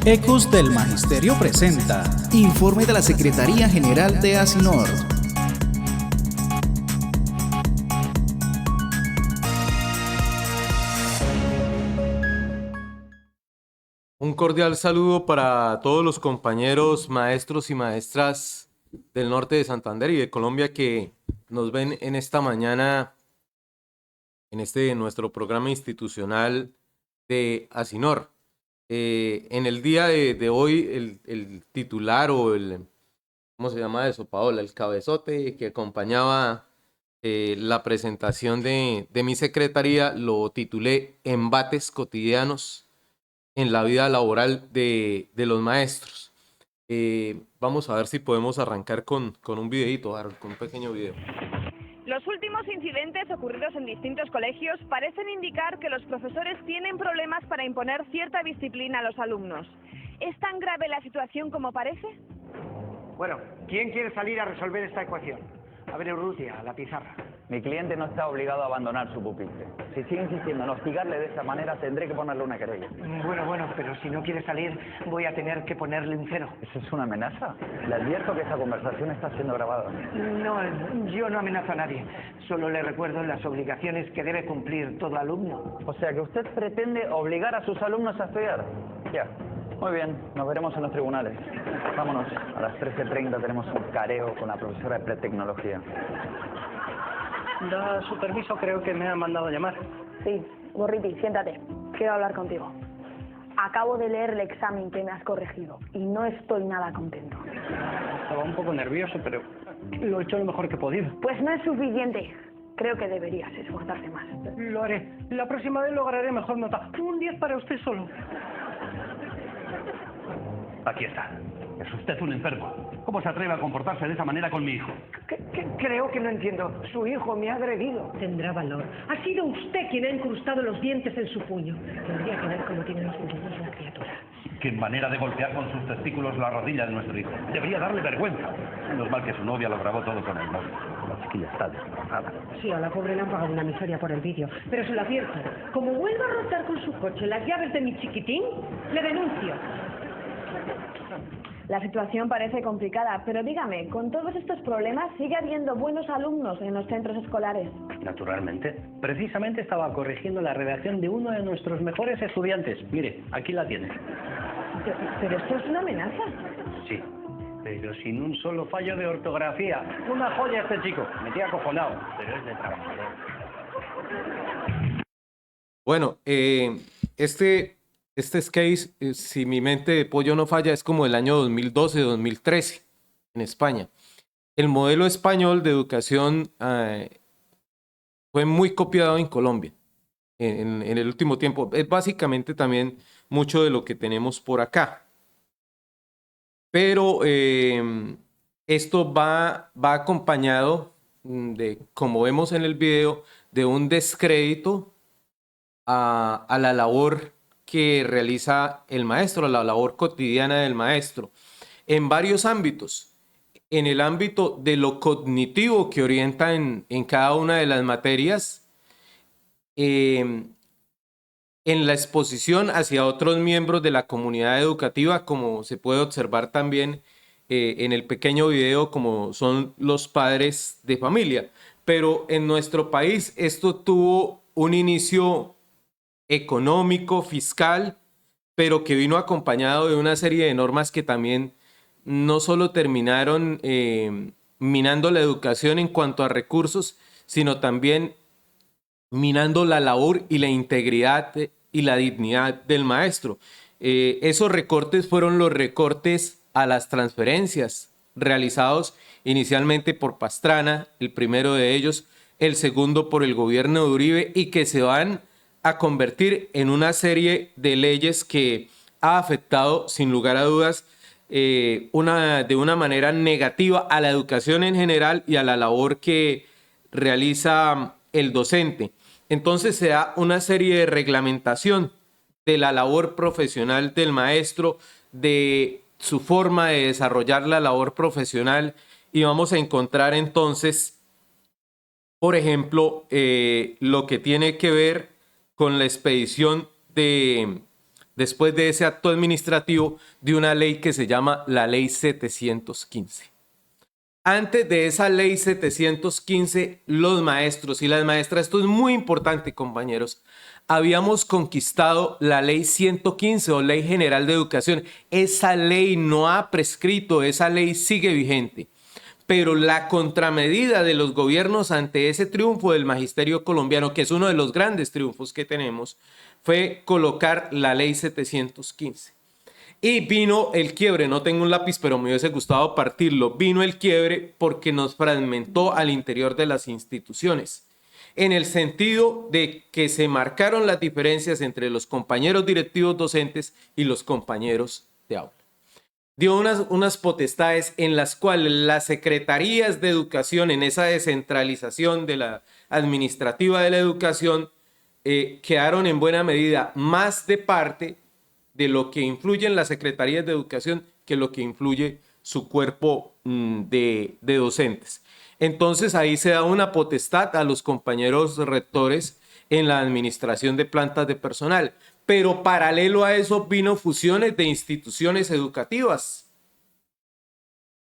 Ecos del Magisterio presenta informe de la Secretaría General de Asinor. Un cordial saludo para todos los compañeros, maestros y maestras del norte de Santander y de Colombia que nos ven en esta mañana en nuestro programa institucional de Asinor. En el día de hoy, el titular o ¿cómo se llama eso, Paola? El cabezote que acompañaba la presentación de mi secretaría lo titulé Embates cotidianos en la vida laboral de los maestros. Vamos a ver si podemos arrancar con un videito, con un pequeño video. Los últimos incidentes ocurridos en distintos colegios parecen indicar que los profesores tienen problemas para imponer cierta disciplina a los alumnos. ¿Es tan grave la situación como parece? Bueno, ¿quién quiere salir a resolver esta ecuación? A ver, Urrutia, la pizarra. Mi cliente no está obligado a abandonar su pupitre. Si sigue insistiendo en hostigarle de esa manera, tendré que ponerle una querella. Bueno, pero si no quiere salir, voy a tener que ponerle un cero. ¿Eso es una amenaza? Le advierto que esa conversación está siendo grabada. No, yo no amenazo a nadie. Solo le recuerdo las obligaciones que debe cumplir todo alumno. O sea que usted pretende obligar a sus alumnos a estudiar. Ya. Muy bien, nos veremos en los tribunales. Vámonos, a las 13:30 tenemos un careo con la profesora de pretecnología. Da su permiso, creo que me ha mandado a llamar. Sí, Gorriti, siéntate. Quiero hablar contigo. Acabo de leer el examen que me has corregido y no estoy nada contento. Estaba un poco nervioso, pero lo he hecho lo mejor que he podido. Pues no es suficiente. Creo que deberías esforzarte más. Lo haré. La próxima vez lograré mejor nota. Un 10 para usted solo. Aquí está. Es usted un enfermo. ¿Cómo se atreve a comportarse de esa manera con mi hijo? Creo que no entiendo. Su hijo me ha agredido. Tendrá valor. Ha sido usted quien ha incrustado los dientes en su puño. Tendría que ver cómo tienen los puños la criatura. Qué manera de golpear con sus testículos la rodilla de nuestro hijo. Debería darle vergüenza. Menos mal que su novia lo grabó todo con el móvil. La chiquilla está destrozada. Sí, a la pobre le han pagado una miseria por el vídeo. Pero se lo advierto. Como vuelva a rotar con su coche las llaves de mi chiquitín, le denuncio. La situación parece complicada, pero dígame, con todos estos problemas, ¿sigue habiendo buenos alumnos en los centros escolares? Naturalmente. Precisamente estaba corrigiendo la redacción de uno de nuestros mejores estudiantes. Mire, aquí la tiene. Pero esto es una amenaza. Sí, pero sin un solo fallo de ortografía. Una joya este chico. Me tiene acojonado, pero es de trabajador. Bueno, este case, si mi mente de pollo no falla, es como el año 2012-2013 en España. El modelo español de educación fue muy copiado en Colombia en el último tiempo. Es básicamente también mucho de lo que tenemos por acá. Pero esto va acompañado de, como vemos en el video, de un descrédito a la labor que realiza el maestro, la labor cotidiana del maestro, en varios ámbitos. En el ámbito de lo cognitivo que orienta en cada una de las materias, en la exposición hacia otros miembros de la comunidad educativa, como se puede observar también en el pequeño video, como son los padres de familia. Pero en nuestro país esto tuvo un inicio económico, fiscal, pero que vino acompañado de una serie de normas que también no solo terminaron minando la educación en cuanto a recursos, sino también minando la labor y la integridad y la dignidad del maestro. Esos recortes fueron los recortes a las transferencias realizados inicialmente por Pastrana, el primero de ellos, el segundo por el gobierno de Uribe, y que se van a convertir en una serie de leyes que ha afectado, sin lugar a dudas, de una manera negativa a la educación en general y a la labor que realiza el docente. Entonces se da una serie de reglamentación de la labor profesional del maestro, de su forma de desarrollar la labor profesional, y vamos a encontrar entonces, por ejemplo, lo que tiene que ver con la expedición de después de ese acto administrativo, de una ley que se llama la Ley 715. Antes de esa Ley 715, los maestros y las maestras, esto es muy importante, compañeros, habíamos conquistado la Ley 115 o Ley General de Educación. Esa ley no ha prescrito, esa ley sigue vigente. Pero la contramedida de los gobiernos ante ese triunfo del magisterio colombiano, que es uno de los grandes triunfos que tenemos, fue colocar la Ley 715. Y vino el quiebre, no tengo un lápiz, pero me hubiese gustado partirlo. Vino el quiebre porque nos fragmentó al interior de las instituciones, en el sentido de que se marcaron las diferencias entre los compañeros directivos docentes y los compañeros de aula. Dio unas potestades en las cuales las secretarías de educación, en esa descentralización de la administrativa de la educación, quedaron en buena medida más de parte de lo que influyen las secretarías de educación que lo que influye su cuerpo de docentes. Entonces ahí se da una potestad a los compañeros rectores en la administración de plantas de personal, pero paralelo a eso vino fusiones de instituciones educativas.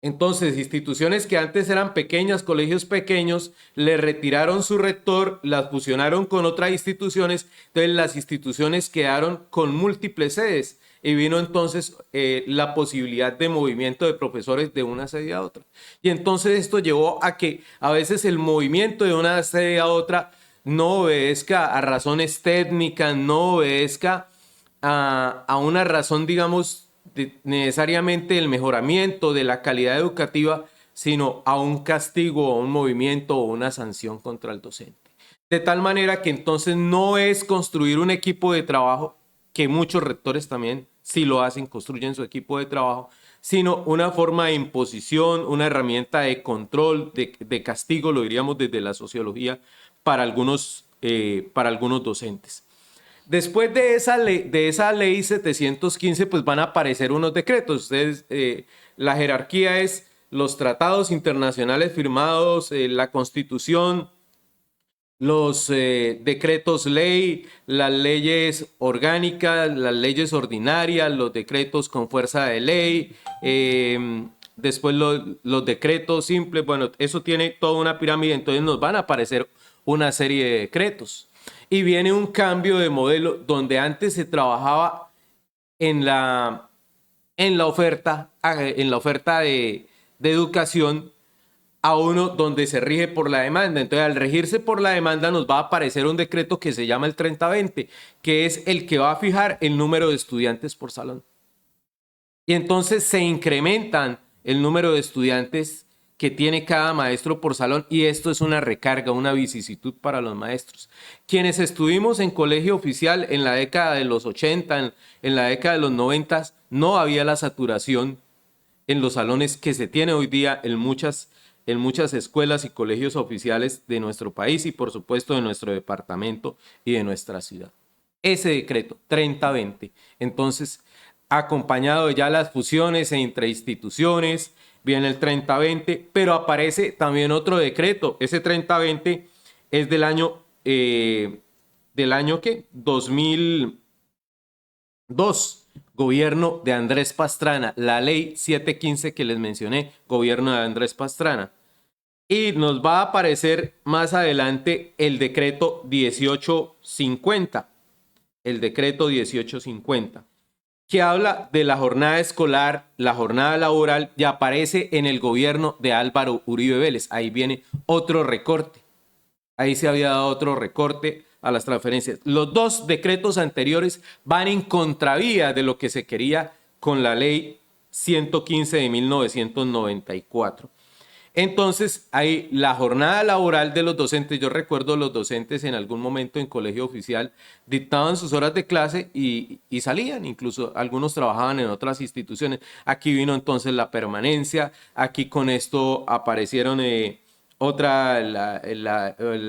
Entonces, instituciones que antes eran pequeñas, colegios pequeños, le retiraron su rector, las fusionaron con otras instituciones, entonces las instituciones quedaron con múltiples sedes y vino entonces la posibilidad de movimiento de profesores de una sede a otra. Y entonces esto llevó a que a veces el movimiento de una sede a otra no obedezca a razones técnicas, no obedezca a una razón, digamos, necesariamente el mejoramiento de la calidad educativa, sino a un castigo, a un movimiento o una sanción contra el docente. De tal manera que entonces no es construir un equipo de trabajo, que muchos rectores también sí lo hacen, construyen su equipo de trabajo, sino una forma de imposición, una herramienta de control, de castigo, lo diríamos desde la sociología, para algunos docentes. Después de esa ley 715, pues van a aparecer unos decretos. Ustedes, la jerarquía es los tratados internacionales firmados, la Constitución, los decretos ley, las leyes orgánicas, las leyes ordinarias, los decretos con fuerza de ley, después los decretos simples. Bueno, eso tiene toda una pirámide, entonces nos van a aparecer una serie de decretos. Y viene un cambio de modelo donde antes se trabajaba en la oferta de educación a uno donde se rige por la demanda. Entonces, al regirse por la demanda nos va a aparecer un decreto que se llama el 3020, que es el que va a fijar el número de estudiantes por salón. Y entonces se incrementan el número de estudiantes que tiene cada maestro por salón, y esto es una recarga, una vicisitud para los maestros. Quienes estuvimos en colegio oficial en la década de los 80, en la década de los 90, no había la saturación en los salones que se tiene hoy día en muchas escuelas y colegios oficiales de nuestro país y por supuesto de nuestro departamento y de nuestra ciudad. Ese decreto 3020, entonces, acompañado de ya las fusiones entre instituciones, viene el 3020, pero aparece también otro decreto. Ese 3020 es del año ¿qué? 2002, gobierno de Andrés Pastrana, la ley 715 que les mencioné, gobierno de Andrés Pastrana. Y nos va a aparecer más adelante el decreto 1850, que habla de la jornada escolar, la jornada laboral, y aparece en el gobierno de Álvaro Uribe Vélez. Ahí viene otro recorte. Ahí se había dado otro recorte a las transferencias. Los dos decretos anteriores van en contravía de lo que se quería con la ley 115 de 1994. Entonces, hay la jornada laboral de los docentes. Yo recuerdo los docentes en algún momento en colegio oficial dictaban sus horas de clase y salían, incluso algunos trabajaban en otras instituciones. Aquí vino entonces la permanencia, aquí con esto aparecieron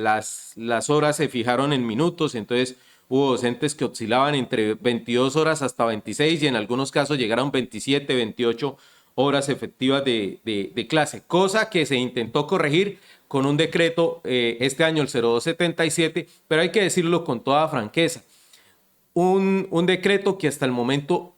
las horas se fijaron en minutos, entonces hubo docentes que oscilaban entre 22 horas hasta 26 y en algunos casos llegaron 27, 28 horas efectivas de clase, cosa que se intentó corregir con un decreto este año, el 0277, pero hay que decirlo con toda franqueza. un decreto que hasta el momento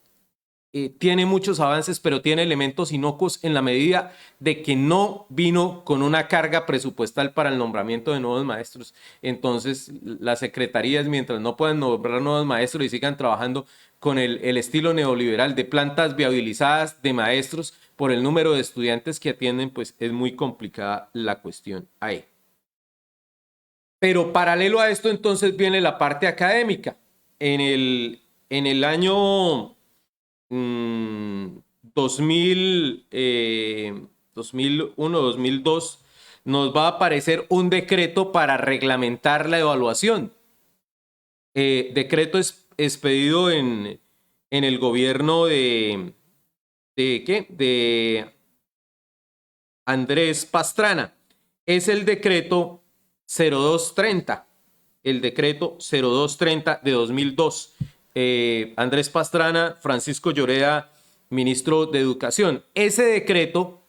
tiene muchos avances, pero tiene elementos inocuos en la medida de que no vino con una carga presupuestal para el nombramiento de nuevos maestros. Entonces, las secretarías, mientras no puedan nombrar nuevos maestros y sigan trabajando con el estilo neoliberal de plantas viabilizadas de maestros por el número de estudiantes que atienden, pues es muy complicada la cuestión ahí. Pero paralelo a esto, entonces viene la parte académica. En el año 2001-2002 nos va a aparecer un decreto para reglamentar la evaluación. Decreto expedido en el gobierno de Andrés Pastrana. Es el decreto 0230, el decreto 0230 de 2002. Andrés Pastrana, Francisco Lloreda, ministro de Educación. Ese decreto,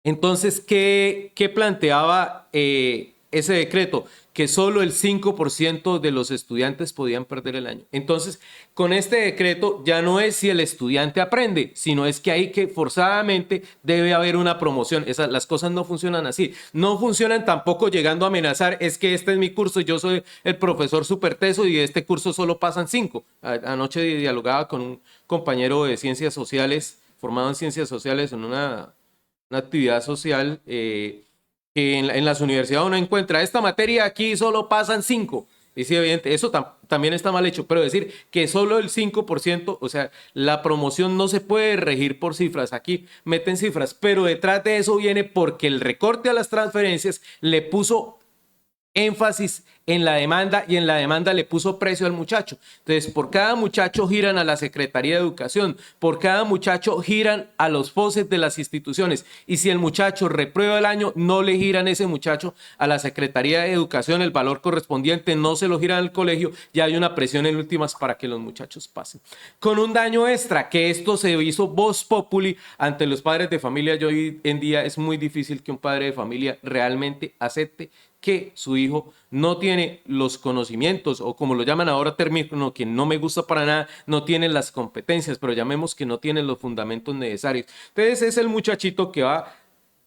entonces, ¿qué planteaba ese decreto? Que solo el 5% de los estudiantes podían perder el año. Entonces, con este decreto ya no es si el estudiante aprende, sino es que hay que forzadamente debe haber una promoción. Las cosas no funcionan así. No funcionan tampoco llegando a amenazar, es que este es mi curso, yo soy el profesor súper teso y de este curso solo pasan 5. Anoche dialogaba con un compañero de ciencias sociales, formado en ciencias sociales, en una actividad social, que en las universidades uno encuentra esta materia, aquí solo pasan 5. Y sí, evidente, eso también está mal hecho, pero decir que solo el 5%, o sea, la promoción no se puede regir por cifras. Aquí meten cifras, pero detrás de eso viene porque el recorte a las transferencias le puso énfasis en la demanda y en la demanda le puso precio al muchacho. Entonces, por cada muchacho giran a la Secretaría de Educación, por cada muchacho giran a los FOSES de las instituciones. Y si el muchacho reprueba el año, no le giran ese muchacho a la Secretaría de Educación, el valor correspondiente no se lo giran al colegio y hay una presión en últimas para que los muchachos pasen. Con un daño extra, que esto se hizo vox populi ante los padres de familia. Y hoy en día es muy difícil que un padre de familia realmente acepte que su hijo no tiene los conocimientos, o como lo llaman ahora término que no me gusta para nada, no tiene las competencias, pero llamemos que no tiene los fundamentos necesarios. Entonces es el muchachito que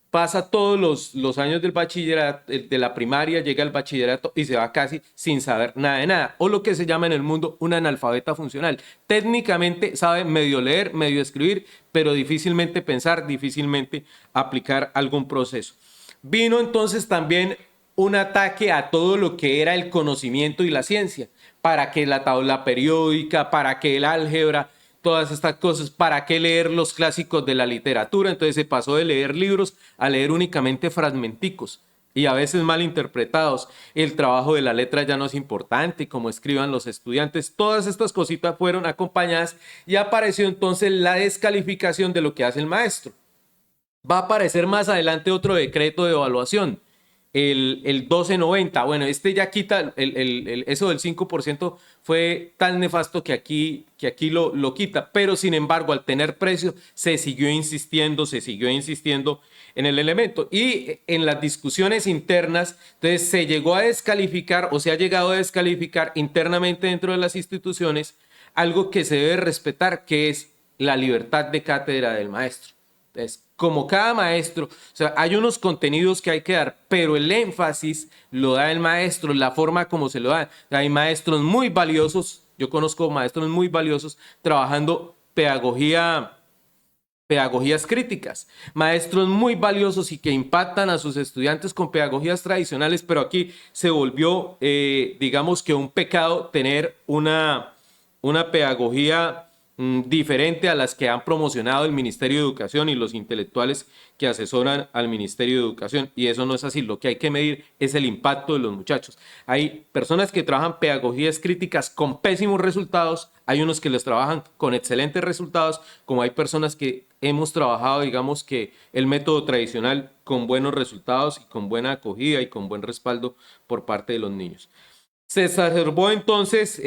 pasa todos los años del bachillerato, de la primaria, llega al bachillerato y se va casi sin saber nada de nada, o lo que se llama en el mundo un analfabeta funcional. Técnicamente sabe medio leer, medio escribir, pero difícilmente pensar, difícilmente aplicar algún proceso. Vino entonces también un ataque a todo lo que era el conocimiento y la ciencia, para que la tabla periódica, para que el álgebra, todas estas cosas, para qué leer los clásicos de la literatura. Entonces se pasó de leer libros a leer únicamente fragmenticos y a veces mal interpretados. El trabajo de la letra ya no es importante, como escriban los estudiantes. Todas estas cositas fueron acompañadas y apareció entonces la descalificación de lo que hace el maestro. Va a aparecer más adelante otro decreto de evaluación, el 1290. Bueno, este ya quita eso del 5%, fue tan nefasto que aquí lo quita, pero sin embargo al tener precio se siguió insistiendo en el elemento, y en las discusiones internas entonces se llegó a descalificar, o se ha llegado a descalificar internamente dentro de las instituciones algo que se debe respetar, que es la libertad de cátedra del maestro. Entonces, como cada maestro, o sea, hay unos contenidos que hay que dar, pero el énfasis lo da el maestro, la forma como se lo da. Hay maestros muy valiosos, yo conozco maestros muy valiosos trabajando pedagogías críticas, maestros muy valiosos y que impactan a sus estudiantes con pedagogías tradicionales, pero aquí se volvió, digamos que un pecado tener una pedagogía diferente a las que han promocionado el Ministerio de Educación y los intelectuales que asesoran al Ministerio de Educación, y eso no es así. Lo que hay que medir es el impacto de los muchachos. Hay personas que trabajan pedagogías críticas con pésimos resultados, hay unos que les trabajan con excelentes resultados, como hay personas que hemos trabajado, digamos que el método tradicional, con buenos resultados y con buena acogida y con buen respaldo por parte de los niños. Se exacerbó entonces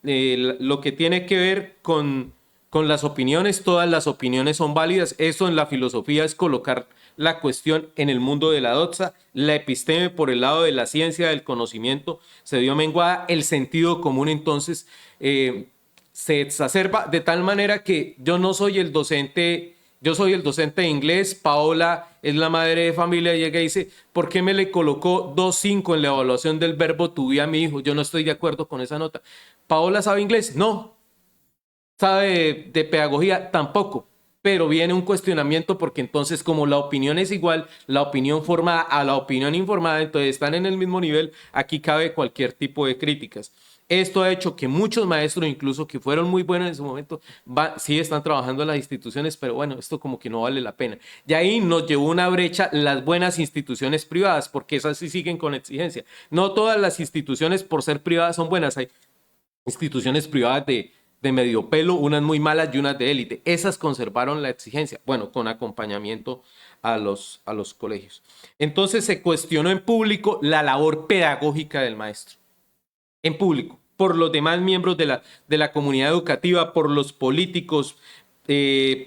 lo que tiene que ver con las opiniones. Todas las opiniones son válidas. Eso en la filosofía es colocar la cuestión en el mundo de la doxa, la episteme por el lado de la ciencia, del conocimiento, se vio menguada, el sentido común entonces se exacerba de tal manera que yo no soy el docente, yo soy el docente de inglés, Paola es la madre de familia, llega y dice, ¿por qué me le colocó 2.5 en la evaluación del verbo to be a mi hijo? Yo no estoy de acuerdo con esa nota. ¿Paola sabe inglés? No. ¿Sabe de pedagogía? Tampoco. Pero viene un cuestionamiento porque entonces como la opinión es igual, la opinión formada a la opinión informada, entonces están en el mismo nivel, aquí cabe cualquier tipo de críticas. Esto ha hecho que muchos maestros, incluso que fueron muy buenos en su momento, sí están trabajando en las instituciones, pero bueno, esto como que no vale la pena. Y ahí nos llevó una brecha las buenas instituciones privadas, porque esas sí siguen con exigencia. No todas las instituciones por ser privadas son buenas, hay instituciones privadas de medio pelo, unas muy malas y unas de élite. Esas conservaron la exigencia, bueno, con acompañamiento a los colegios. Entonces se cuestionó en público la labor pedagógica del maestro. En público, por los demás miembros de la comunidad educativa, por los políticos,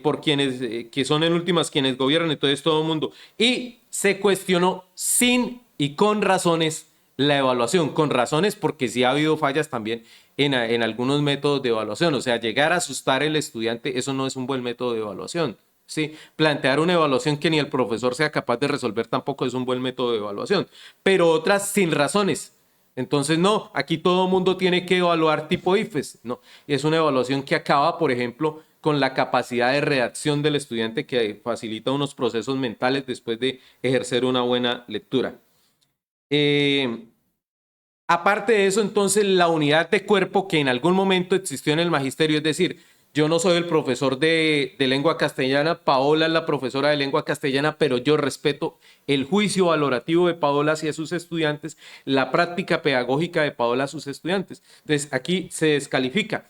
por quienes que son en últimas quienes gobiernan, entonces todo el mundo. Y se cuestionó sin y con razones la evaluación, con razones porque sí ha habido fallas también en algunos métodos de evaluación, o sea, llegar a asustar al estudiante, eso no es un buen método de evaluación. Sí, plantear una evaluación que ni el profesor sea capaz de resolver tampoco es un buen método de evaluación, pero otras sin razones. Entonces, no, aquí todo el mundo tiene que evaluar tipo IFES, no, es una evaluación que acaba, por ejemplo, con la capacidad de redacción del estudiante que facilita unos procesos mentales después de ejercer una buena lectura. Aparte de eso, entonces, la unidad de cuerpo que en algún momento existió en el magisterio, es decir, yo no soy el profesor de lengua castellana, Paola es la profesora de lengua castellana, pero yo respeto el juicio valorativo de Paola hacia sus estudiantes, la práctica pedagógica de Paola a sus estudiantes. Entonces, aquí se descalifica.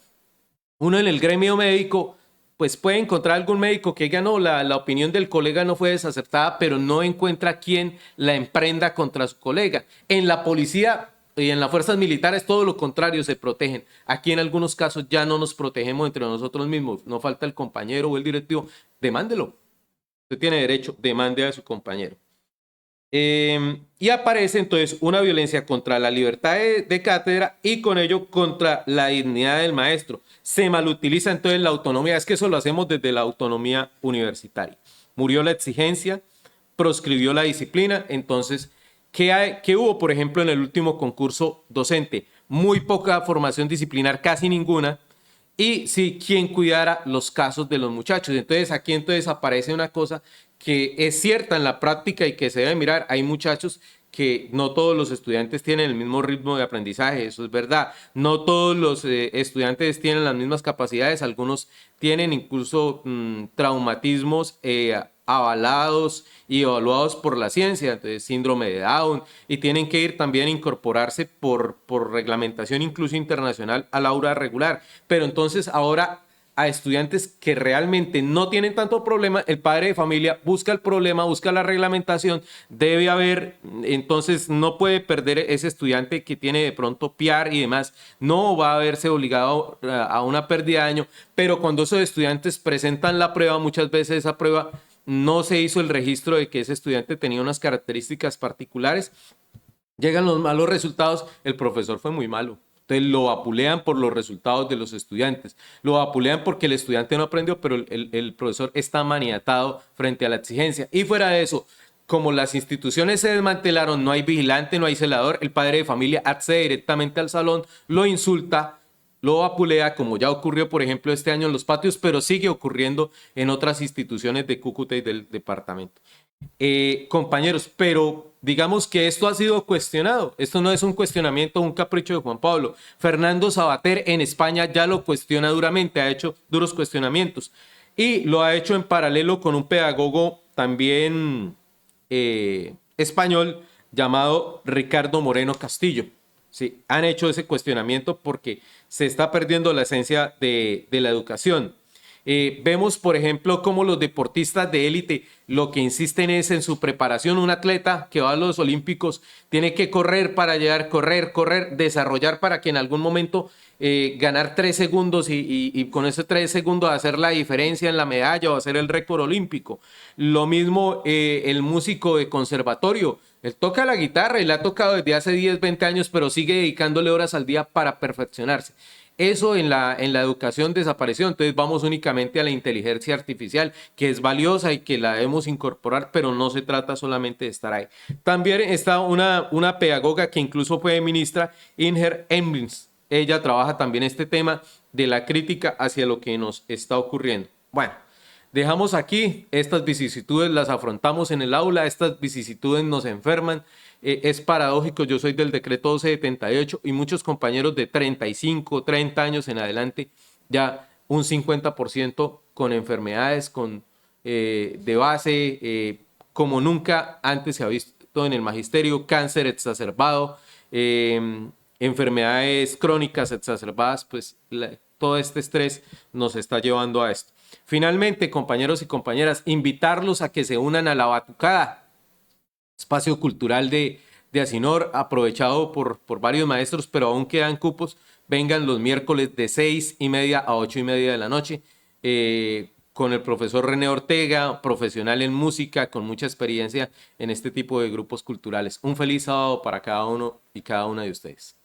Uno en el gremio médico, pues puede encontrar algún médico que diga, no, la opinión del colega no fue desacertada, pero no encuentra quien la emprenda contra su colega. En la policía y en las fuerzas militares todo lo contrario, se protegen. Aquí en algunos casos ya no nos protegemos entre nosotros mismos. No falta el compañero o el directivo. Demándelo. Usted tiene derecho, demande a su compañero. Y aparece entonces una violencia contra la libertad de cátedra y con ello contra la dignidad del maestro. Se malutiliza entonces la autonomía. Es que eso lo hacemos desde la autonomía universitaria. Murió la exigencia, proscribió la disciplina, entonces... ¿Qué hubo, por ejemplo, en el último concurso docente? Muy poca formación disciplinar, casi ninguna, y sí, quien cuidara los casos de los muchachos. Entonces, aquí aparece una cosa que es cierta en la práctica y que se debe mirar. Hay muchachos que no todos los estudiantes tienen el mismo ritmo de aprendizaje, eso es verdad. No todos los estudiantes tienen las mismas capacidades, algunos tienen incluso traumatismos avalados y evaluados por la ciencia, entonces síndrome de Down, y tienen que ir también a incorporarse por reglamentación incluso internacional al aula regular. Pero entonces ahora a estudiantes que realmente no tienen tanto problema, el padre de familia busca el problema, busca la reglamentación, debe haber, entonces no puede perder ese estudiante que tiene de pronto PIAR y demás, no va a verse obligado a una pérdida de año, pero cuando esos estudiantes presentan la prueba, muchas veces esa prueba no se hizo el registro de que ese estudiante tenía unas características particulares, llegan los malos resultados, el profesor fue muy malo. Entonces lo vapulean por los resultados de los estudiantes, lo vapulean porque el estudiante no aprendió, pero el profesor está maniatado frente a la exigencia. Y fuera de eso, como las instituciones se desmantelaron, no hay vigilante, no hay celador, el padre de familia accede directamente al salón, lo insulta, lo vapulea, como ya ocurrió, por ejemplo, este año en los patios, pero sigue ocurriendo en otras instituciones de Cúcuta y del departamento. Compañeros, pero digamos que esto ha sido cuestionado. Esto no es un cuestionamiento, un capricho de Juan Pablo. Fernando Sabater en España ya lo cuestiona duramente, ha hecho duros cuestionamientos y lo ha hecho en paralelo con un pedagogo también español llamado Ricardo Moreno Castillo. Sí, han hecho ese cuestionamiento porque se está perdiendo la esencia de la educación. Vemos, por ejemplo, cómo los deportistas de élite lo que insisten es en su preparación. Un atleta que va a los Olímpicos tiene que correr para llegar, correr, desarrollar para que en algún momento ganar 3 segundos y con esos 3 segundos hacer la diferencia en la medalla o hacer el récord olímpico. Lo mismo el músico de conservatorio. Él toca la guitarra y la ha tocado desde hace 10, 20 años, pero sigue dedicándole horas al día para perfeccionarse. Eso en la educación desapareció, entonces vamos únicamente a la inteligencia artificial, que es valiosa y que la debemos incorporar, pero no se trata solamente de estar ahí. También está una pedagoga que incluso fue ministra, Inger Emlins. Ella trabaja también este tema de la crítica hacia lo que nos está ocurriendo. Bueno, dejamos aquí estas vicisitudes, las afrontamos en el aula, estas vicisitudes nos enferman. Es paradójico, yo soy del decreto 1278 y muchos compañeros de 35, 30 años en adelante, ya un 50% con enfermedades de base, como nunca antes se ha visto en el magisterio, cáncer exacerbado, enfermedades crónicas exacerbadas, pues todo este estrés nos está llevando a esto. Finalmente, compañeros y compañeras, invitarlos a que se unan a la Batucada, espacio cultural de Asinor, aprovechado por varios maestros, pero aún quedan cupos. Vengan los miércoles de 6:30 a 8:30 de la noche, con el profesor René Ortega, profesional en música, con mucha experiencia en este tipo de grupos culturales. Un feliz sábado para cada uno y cada una de ustedes.